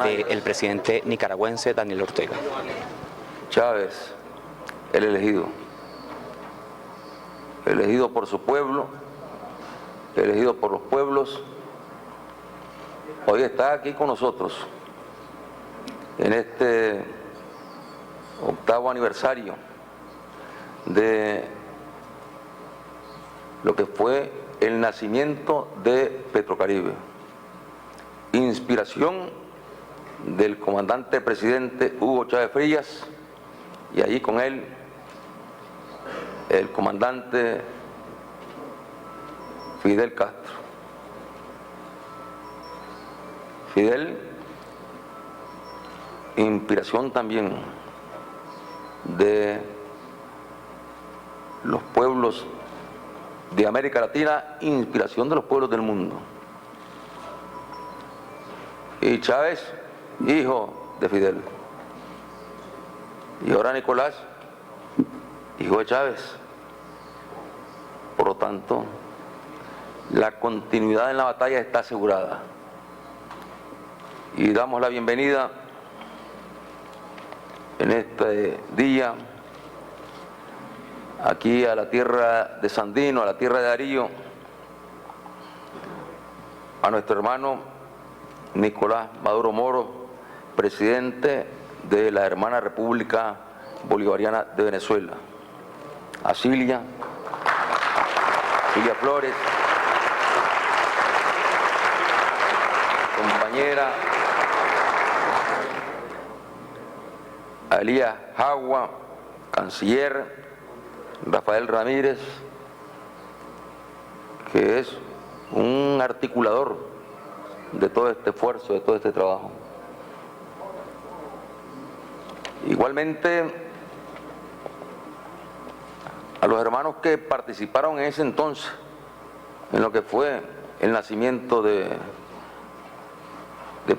del presidente nicaragüense Daniel Ortega. Chávez, el elegido por su pueblo, elegido por los pueblos, hoy está aquí con nosotros en este 8º aniversario de lo que fue el nacimiento de Petrocaribe, inspiración del comandante presidente Hugo Chávez Frías, y allí con él el comandante Fidel Castro. Fidel, inspiración también de los pueblos de América Latina, inspiración de los pueblos del mundo. Y Chávez, hijo de Fidel. Y ahora Nicolás, hijo de Chávez. Por lo tanto, la continuidad en la batalla está asegurada. Y damos la bienvenida en este día aquí a la tierra de Sandino, a la tierra de Darío, a nuestro hermano Nicolás Maduro Moro, presidente de la hermana República Bolivariana de Venezuela, a Cilia Flores, compañera, a Elías Jagua, canciller, Rafael Ramírez, que es un articulador de todo este esfuerzo, de todo este trabajo. Igualmente, a los hermanos que participaron en ese entonces, en lo que fue el nacimiento de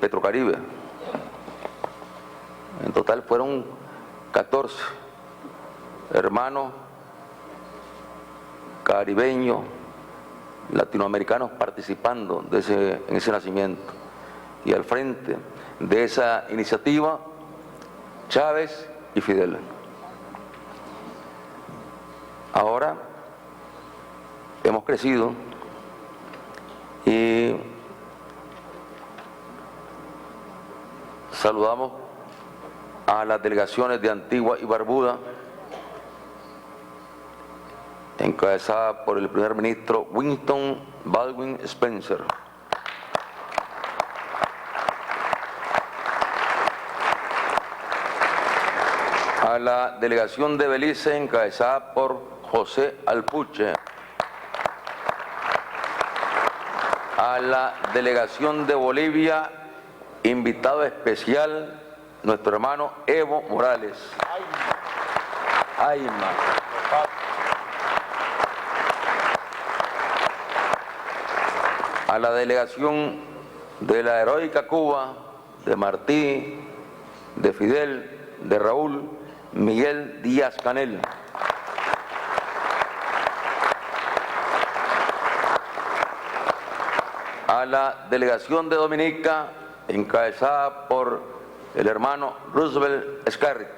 Petrocaribe. En total fueron 14 hermanos caribeños, latinoamericanos participando en ese nacimiento. Y al frente de esa iniciativa, Chávez y Fidel. Ahora hemos crecido y saludamos a las delegaciones de Antigua y Barbuda, encabezada por el primer ministro Winston Baldwin Spencer. A la delegación de Belice, encabezada por José Alpuche. A la delegación de Bolivia, invitado especial, nuestro hermano Evo Morales. Ayma. A la delegación de la heroica Cuba, de Martí, de Fidel, de Raúl, Miguel Díaz-Canel. A la delegación de Dominica, encabezada por el hermano Roosevelt Scarritt.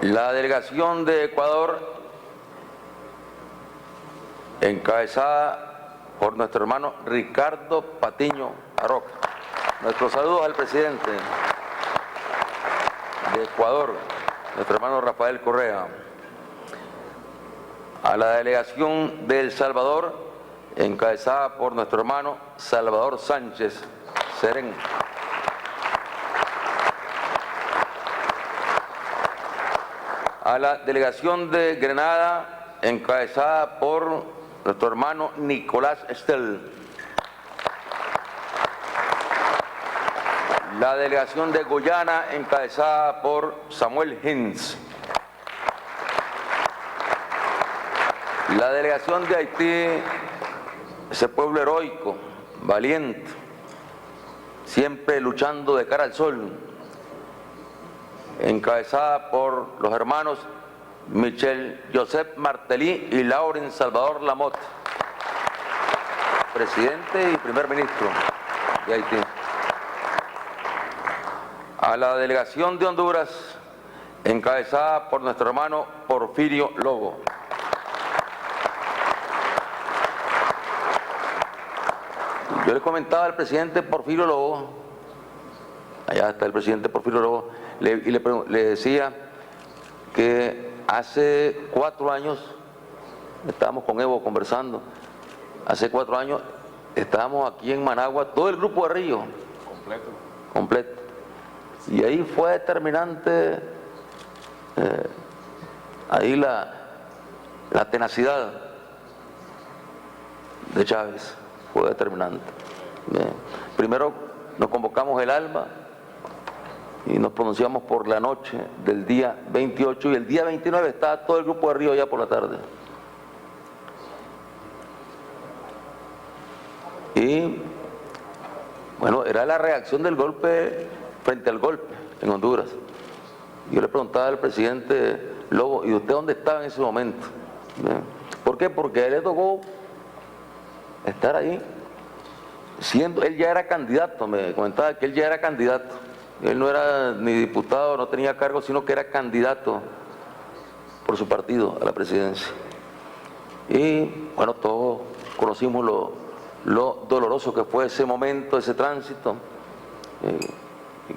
La delegación de Ecuador, encabezada por nuestro hermano Ricardo Patiño Aroca. Nuestros saludos al presidente de Ecuador, nuestro hermano Rafael Correa. A la delegación de El Salvador, encabezada por nuestro hermano Salvador Sánchez Serén. A la delegación de Grenada, encabezada por nuestro hermano Nicolás Estel. La delegación de Guyana, encabezada por Samuel Hintz. La delegación de Haití, ese pueblo heroico, valiente, siempre luchando de cara al sol, encabezada por los hermanos Michel Joseph Martelly y Lauren Salvador Lamotte. presidente y primer ministro de Haití. A la delegación de Honduras, encabezada por nuestro hermano Porfirio Lobo. Yo le comentaba al presidente Porfirio Lobo, allá está el presidente Porfirio Lobo, le decía que hace 4 años, estábamos con Evo conversando, hace 4 años estábamos aquí en Managua, todo el grupo de Río, completo. Y ahí fue determinante, ahí la tenacidad de Chávez fue determinante. Primero nos convocamos el alba y nos pronunciamos por la noche del día 28 y el día 29 estaba todo el grupo de Río ya por la tarde. Y bueno, era la reacción del golpe frente al golpe en Honduras. Yo le preguntaba al presidente Lobo, ¿y usted dónde estaba en ese momento? ¿Por qué? Porque a él le tocó estar ahí, él ya era candidato, me comentaba que él ya era candidato. Él no era ni diputado, no tenía cargo, sino que era candidato por su partido a la presidencia. Y bueno, todos conocimos lo doloroso que fue ese momento, ese tránsito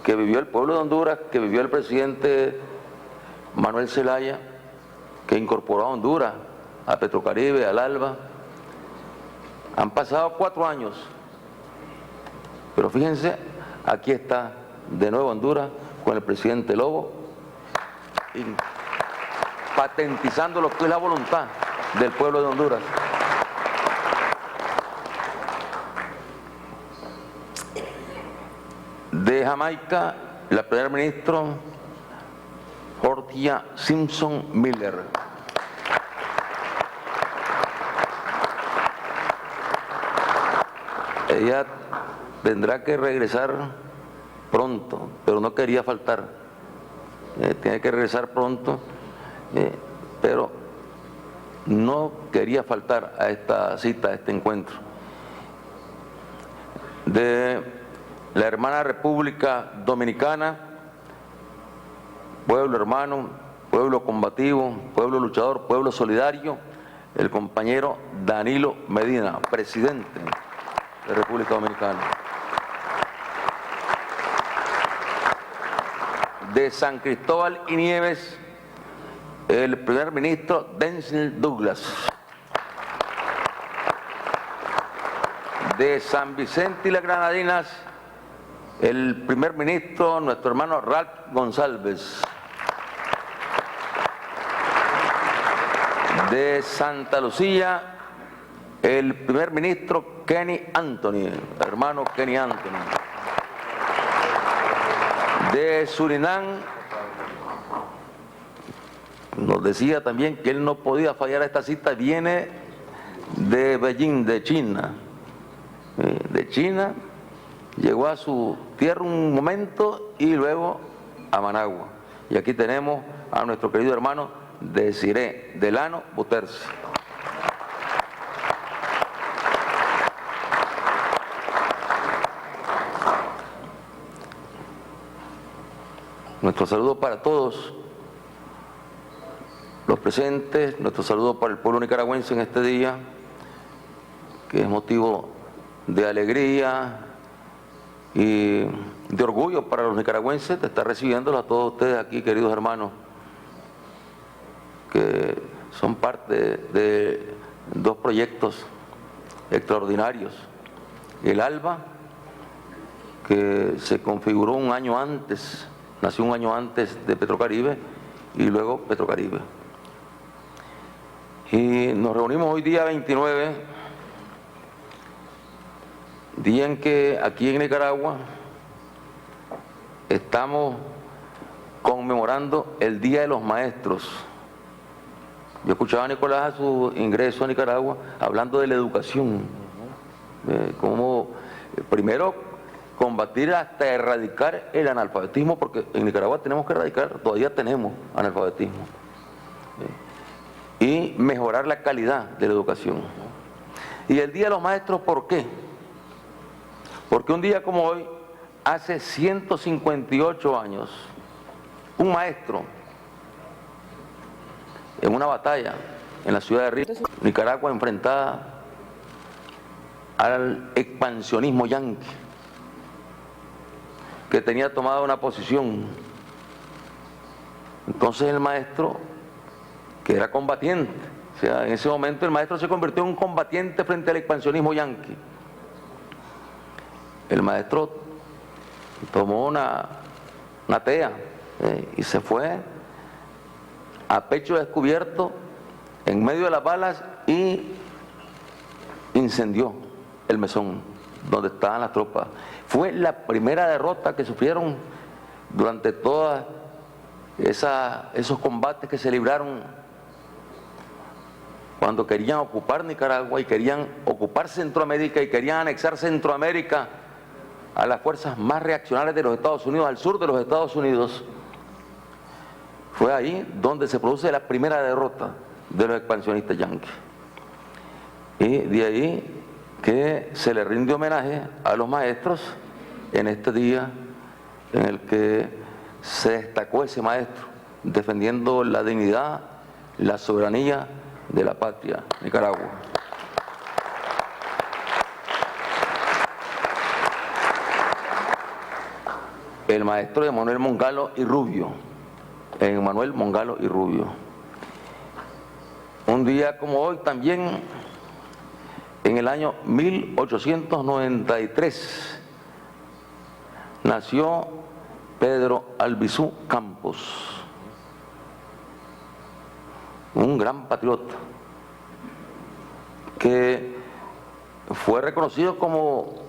que vivió el pueblo de Honduras, que vivió el presidente Manuel Zelaya, que incorporó a Honduras, a Petrocaribe, al ALBA. Han pasado 4 años, pero fíjense, aquí está de nuevo Honduras con el presidente Lobo, patentizando lo que es la voluntad del pueblo de Honduras. De Jamaica, la primer ministro Hortia Simpson Miller. Ella tendrá que regresar pronto, pero no quería faltar. Tiene que regresar pronto, pero no quería faltar a esta cita, a este encuentro. De la hermana República Dominicana, pueblo hermano, pueblo combativo, pueblo luchador, pueblo solidario, el compañero Danilo Medina, presidente de República Dominicana. De San Cristóbal y Nieves, el primer ministro Denzel Douglas. De San Vicente y las Granadinas, el primer ministro, nuestro hermano Ralph González. De Santa Lucía, el primer ministro Kenny Anthony, hermano Kenny Anthony. De Surinam, nos decía también que él no podía fallar a esta cita, viene de Beijing, de China. De China, llegó a su tierra un momento y luego a Managua. Y aquí tenemos a nuestro querido hermano Desiré Delano Buterse. Nuestro saludo para todos los presentes, nuestro saludo para el pueblo nicaragüense en este día, que es motivo de alegría y de orgullo para los nicaragüenses de estar recibiéndolos a todos ustedes aquí, queridos hermanos, que son parte de 2 proyectos extraordinarios. El ALBA, que se configuró un año antes, nació un año antes de Petrocaribe, y luego Petrocaribe. Y nos reunimos hoy día 29, día en que aquí en Nicaragua estamos conmemorando el Día de los Maestros. Yo escuchaba a Nicolás a su ingreso a Nicaragua hablando de la educación, cómo primero combatir hasta erradicar el analfabetismo, porque en Nicaragua tenemos que erradicar, todavía tenemos analfabetismo, y mejorar la calidad de la educación. Y el Día de los Maestros, ¿por qué? Porque un día como hoy, hace 158 años, un maestro, en una batalla en la ciudad de Río, Nicaragua, enfrentada al expansionismo yanqui, que tenía tomada una posición. Entonces el maestro, que era combatiente, o sea, en ese momento el maestro se convirtió en un combatiente frente al expansionismo yanqui. El maestro tomó una tea y se fue a pecho descubierto en medio de las balas y incendió el mesón donde estaban las tropas. Fue la primera derrota que sufrieron durante todos esos combates que se libraron cuando querían ocupar Nicaragua y querían ocupar Centroamérica y querían anexar Centroamérica a las fuerzas más reaccionarias de los Estados Unidos, al sur de los Estados Unidos. Fue ahí donde se produce la primera derrota de los expansionistas yanquis. Y de ahí que se le rinde homenaje a los maestros en este día en el que se destacó ese maestro defendiendo la dignidad, la soberanía de la patria, Nicaragua. El maestro Emanuel Mongalo y Rubio, Emanuel Mongalo y Rubio. Un día como hoy también, en el año 1893, nació Pedro Albizu Campos, un gran patriota que fue reconocido como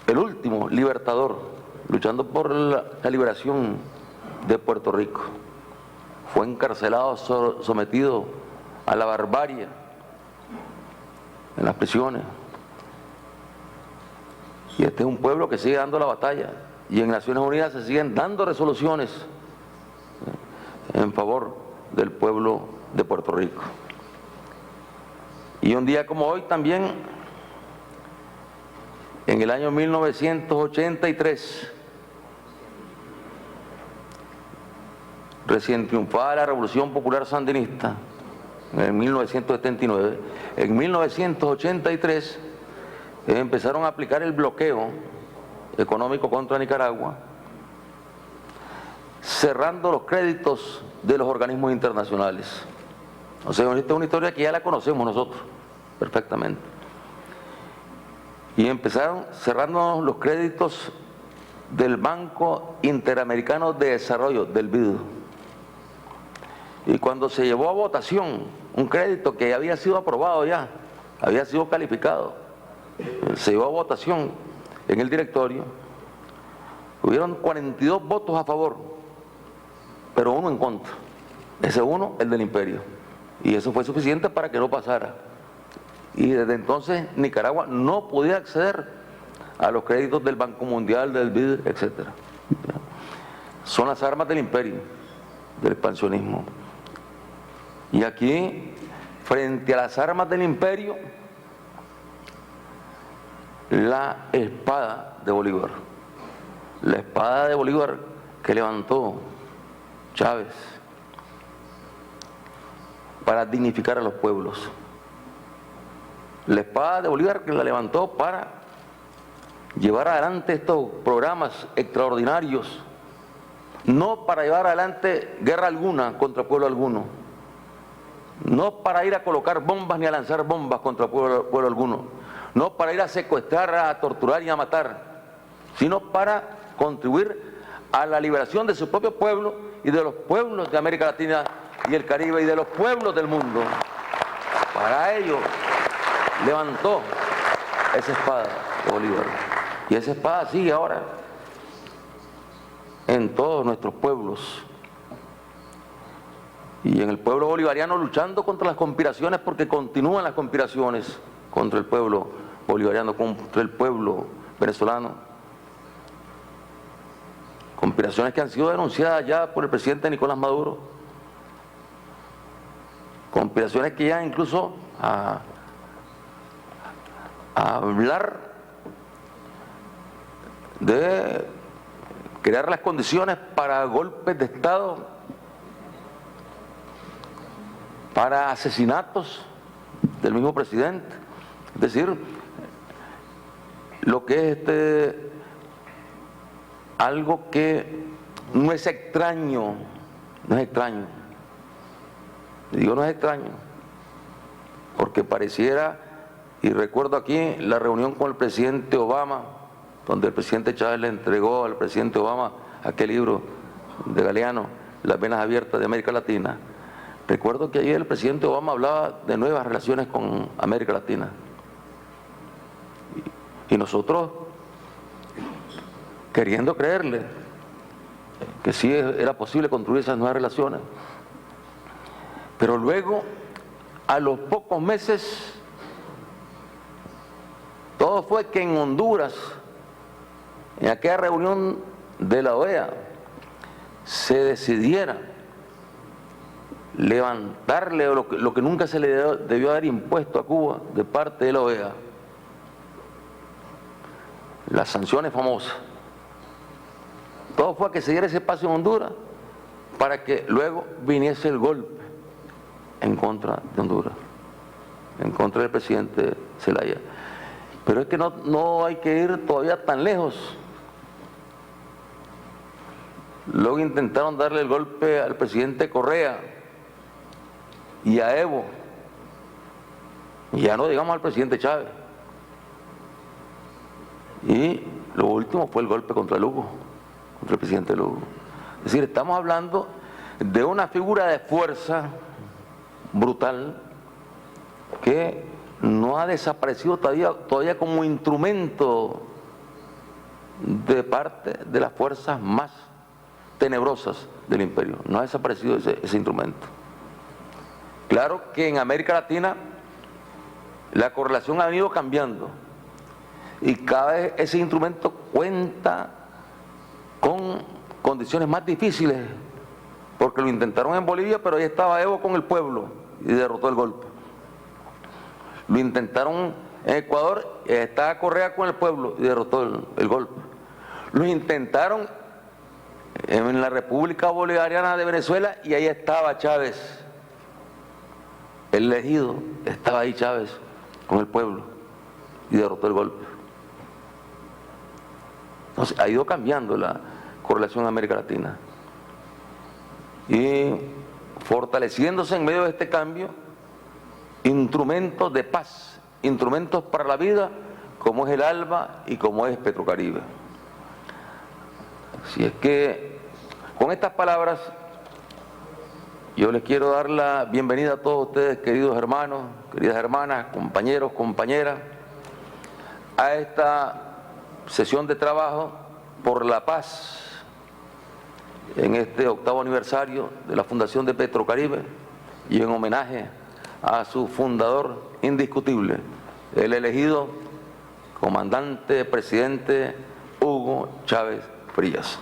el último libertador, luchando por la liberación de Puerto Rico. Fue encarcelado, sometido a la barbarie en las prisiones. Y este es un pueblo que sigue dando la batalla, y en Naciones Unidas se siguen dando resoluciones en favor del pueblo de Puerto Rico. Y un día como hoy también, en el año 1983, recién triunfada la Revolución Popular Sandinista, en 1979, en 1983 empezaron a aplicar el bloqueo económico contra Nicaragua, cerrando los créditos de los organismos internacionales. O sea, esta es una historia que ya la conocemos nosotros perfectamente. Y empezaron cerrando los créditos del Banco Interamericano de Desarrollo, del BID. Y cuando se llevó a votación un crédito que había sido aprobado ya, había sido calificado, se llevó a votación en el directorio, hubieron 42 votos a favor, pero 1 en contra. Ese 1, el del imperio. Y eso fue suficiente para que no pasara. Y desde entonces Nicaragua no podía acceder a los créditos del Banco Mundial, del BID, etc. Son las armas del imperio, del expansionismo. Y aquí, frente a las armas del imperio, la espada de Bolívar. La espada de Bolívar que levantó Chávez para dignificar a los pueblos. La espada de Bolívar que la levantó para llevar adelante estos programas extraordinarios, no para llevar adelante guerra alguna contra pueblo alguno, no para ir a colocar bombas ni a lanzar bombas contra pueblo alguno, no para ir a secuestrar, a torturar y a matar, sino para contribuir a la liberación de su propio pueblo y de los pueblos de América Latina y el Caribe y de los pueblos del mundo. Para ello levantó esa espada de Bolívar. Y esa espada sigue ahora en todos nuestros pueblos. Y en el pueblo bolivariano luchando contra las conspiraciones, porque continúan las conspiraciones contra el pueblo bolivariano, contra el pueblo venezolano. Conspiraciones que han sido denunciadas ya por el presidente Nicolás Maduro, conspiraciones que llegan incluso a hablar de crear las condiciones para golpes de Estado, para asesinatos del mismo presidente. Es decir, lo que es algo que no es extraño, no es extraño. Digo no es extraño, porque pareciera, y recuerdo aquí la reunión con el presidente Obama, donde el presidente Chávez le entregó al presidente Obama aquel libro de Galeano, Las venas abiertas de América Latina. Recuerdo que ayer el presidente Obama hablaba de nuevas relaciones con América Latina. Y nosotros, queriendo creerle que sí era posible construir esas nuevas relaciones, pero luego, a los pocos meses, todo fue que en Honduras, en aquella reunión de la OEA, se decidiera levantarle lo que nunca se le debió haber impuesto a Cuba de parte de la OEA, las sanciones famosas. Todo fue a que se diera ese paso en Honduras para que luego viniese el golpe en contra de Honduras, en contra del presidente Zelaya. Pero es que no hay que ir todavía tan lejos. Luego intentaron darle el golpe al presidente Correa y a Evo, y ya no digamos al presidente Chávez. Y lo último fue el golpe contra Lugo, contra el presidente Lugo. Es decir, estamos hablando de una figura de fuerza brutal que no ha desaparecido todavía como instrumento de parte de las fuerzas más tenebrosas del imperio. No ha desaparecido ese instrumento. Claro que en América Latina la correlación ha venido cambiando y cada vez ese instrumento cuenta con condiciones más difíciles, porque lo intentaron en Bolivia, pero ahí estaba Evo con el pueblo y derrotó el golpe. Lo intentaron en Ecuador, estaba Correa con el pueblo y derrotó el golpe. Lo intentaron en la República Bolivariana de Venezuela y ahí estaba Chávez, el elegido, estaba ahí Chávez con el pueblo y derrotó el golpe. Entonces ha ido cambiando la correlación en América Latina y fortaleciéndose en medio de este cambio instrumentos de paz, instrumentos para la vida, como es el ALBA y como es Petrocaribe. Así es que con estas palabras yo les quiero dar la bienvenida a todos ustedes, queridos hermanos, queridas hermanas, compañeros, compañeras, a esta sesión de trabajo por la paz en este 8º aniversario de la fundación de Petrocaribe y en homenaje a su fundador indiscutible, el elegido comandante presidente Hugo Chávez Frías.